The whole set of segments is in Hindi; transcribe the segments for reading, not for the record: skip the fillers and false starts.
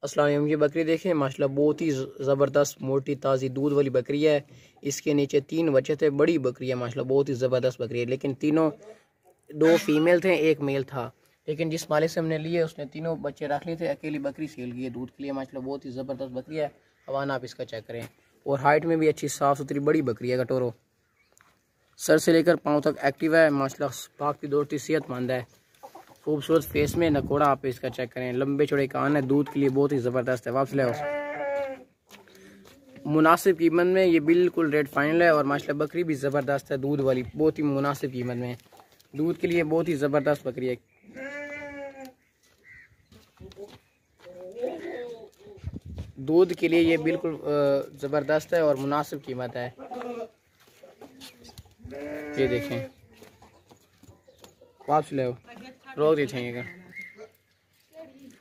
अस्सलाम वालेकुम। ये बकरी देखें माशाल्लाह बहुत ही ज़बरदस्त मोटी ताज़ी दूध वाली बकरी है। इसके नीचे 3 बच्चे थे। बड़ी बकरी है माशाल्लाह, बहुत ही ज़बरदस्त बकरी है। लेकिन तीनों 2 फीमेल थे, 1 मेल था। लेकिन जिस मालिक से हमने लिए उसने तीनों बच्चे रख लिए थे, अकेली बकरी सेल की है दूध के लिए। माशाल्लाह बहुत ही ज़बरदस्त बकरी है। हवाना आप इसका चेक करें। और हाइट में भी अच्छी साफ़ सुथरी बड़ी बकरी है। कटोरो सर से लेकर पाँव तक एक्टिव है माशाल्लाह, पाक की दौड़ती सेहतमंद है। खूबसूरत फेस में नकोड़ा आप इसका चेक करें। लंबे चौड़े कान है, दूध के लिए बहुत ही ज़बरदस्त है। वापस ले आओ। मुनासिब कीमत में ये बिल्कुल रेट फाइनल है। और माशाल्लाह बकरी भी ज़बरदस्त है, दूध वाली बहुत ही मुनासिब कीमत में। दूध के लिए बहुत ही ज़बरदस्त बकरी है। दूध के लिए ये बिल्कुल ज़बरदस्त है और मुनासिब कीमत है। ये देखें, वापस ले आओ। रोक देते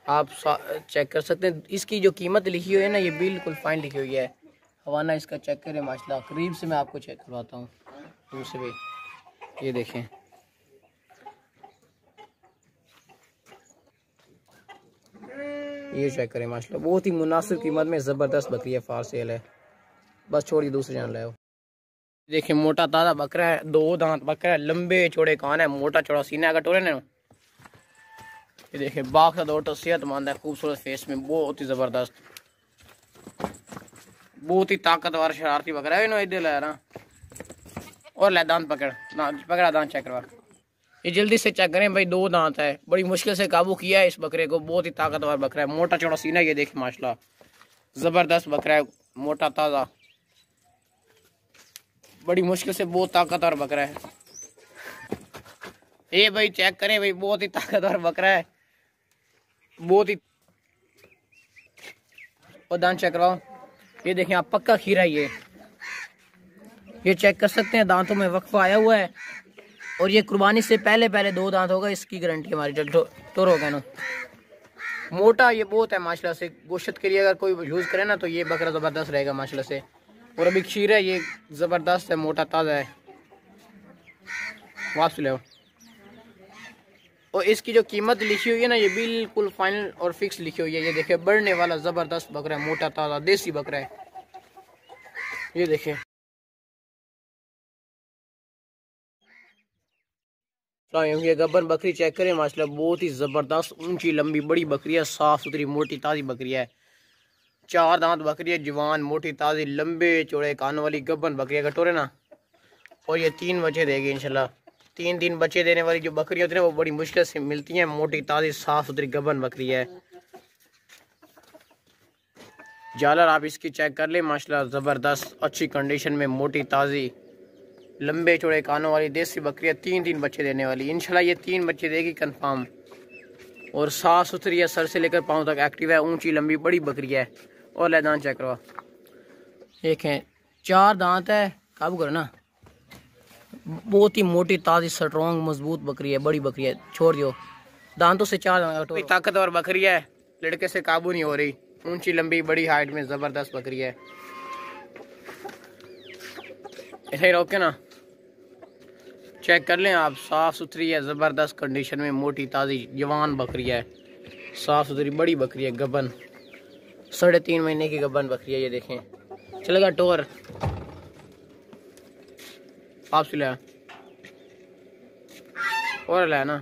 आप चेक कर सकते हैं। इसकी जो कीमत लिखी हुई है ना, ये बिल्कुल फाइन लिखी हुई है। हवाना इसका चेक करें माशाल्लाह, करीब से मैं आपको चेक करवाता हूँ दूसरे पे। ये देखें, ये चेक करें माशाल्लाह, बहुत ही मुनासिब कीमत में ज़बरदस्त बकरी है। फार सेल है। बस छोड़ी दूसरे जान लाओ। देखिए मोटा ताज़ा बकरा है, 2 दांत बकरा है, लंबे चौड़े कान है, मोटा चौड़ा सीना है। कटोरे ने ये देखिए बाघ का दौड़ तो सेहतमंद है, खूबसूरत फेस में, बहुत ही ज़बरदस्त, बहुत ही ताकतवर शरारती बकरा है। इधर लाया ना, और ले दांत पकड़ा दांत चेक करवा। ये जल्दी से चेक करें भाई, 2 दांत है। बड़ी मुश्किल से काबू किया है इस बकरे को। बहुत ही ताकतवर बकरा है, मोटा चौड़ा सीना। ये देखिए माशाल्लाह ज़बरदस्त बकरा है, मोटा ताज़ा, बड़ी मुश्किल से बहुत ताकतवर बकरा है। ये भाई चेक करें भाई, बहुत ही ताकतवर बकरा है, बहुत ही। और दांत चेक करवाओ। ये देखें आप, पक्का खीरा है ये चेक कर सकते हैं। दांतों में वक्फा आया हुआ है। और ये कुर्बानी से पहले 2 दांत होगा, इसकी गारंटी हमारी। टोर होगा ना, मोटा ये बहुत है माशाल्लाह से। गोश्त के लिए अगर कोई यूज़ करे ना तो ये बकरा ज़बरदस्त रहेगा माशाल्लाह से। और अभी खीरा ये ज़बरदस्त है, मोटा ताज़ा है। वापस ले आओ। और इसकी जो कीमत लिखी हुई है ना, ये बिल्कुल फाइनल और फिक्स लिखी हुई है। ये देखिए बढ़ने वाला ज़बरदस्त बकरा है, मोटा ताज़ा देसी बकरा है। ये देखिए, ये गब्बर बकरी चेक करें माशाल्लाह, बहुत ही ज़बरदस्त ऊंची लंबी बड़ी बकरी है, साफ़ सुथरी मोटी ताज़ी बकरी है। 4 दांत बकरी है, जवान मोटी ताज़ी लंबे चौड़े कानों वाली गब्बर बकरी है। कटोरे ना। और ये 3 बच्चे देगी इंशाल्लाह। 3 बच्चे देने वाली जो बकरी होती है वो बड़ी मुश्किल से मिलती हैं। मोटी ताज़ी साफ़ सुथरी गब्बर बकरी है। जालर आप इसकी चेक कर ले माशाल्लाह, ज़बरदस्त अच्छी कंडीशन में मोटी ताज़ी लंबे चौड़े कानों वाली देसी बकरी है। 3 बच्चे देने वाली इंशाल्लाह। ये 3 बच्चे देगी कंफर्म। और साफ़ सुथरी है, सर से लेकर पाँव तक एक्टिव है, ऊंची लंबी बड़ी बकरी है। और ले दांत चेक करवा। देखें 4 दांत है, काबू करो ना। बहुत ही मोटी ताज़ी स्ट्रॉन्ग मजबूत बकरी है, बड़ी बकरी है। छोड़ दियो, दांतों से 4 दांत। ताकतवर बकरी है, लड़के से काबू नहीं हो रही। ऊंची लंबी बड़ी हाइट में ज़बरदस्त बकरी है। ऐसे ही रोके ना, चेक कर लें आप। साफ़ सुथरी है, ज़बरदस्त कंडीशन में मोटी ताज़ी जवान बकरी है, साफ़ सुथरी बड़ी बकरी है। गबन 3.5 महीने की गबन बकरी है। ये देखें चलेगा टोर। आप से लाया और लाया ना,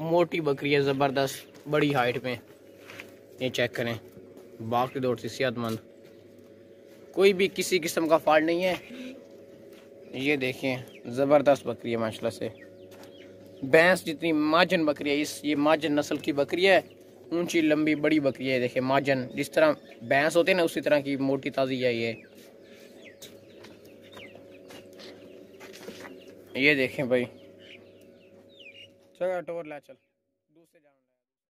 मोटी बकरी है ज़बरदस्त बड़ी हाइट में। ये चेक करें, बाघ की दौड़ से सेहतमंद, कोई भी किसी किस्म का फॉल्ट नहीं है। ये देखें ज़बरदस्त बकरी है माशाल्लाह से। भैंस जितनी माजन बकरी है, ये माजन नस्ल की बकरी है, ऊंची लंबी बड़ी बकरी है। देखें माजन, जिस तरह भैंस होते हैं ना उसी तरह की मोटी ताज़ी है ये। ये देखें भाई, चल टोर ला चल।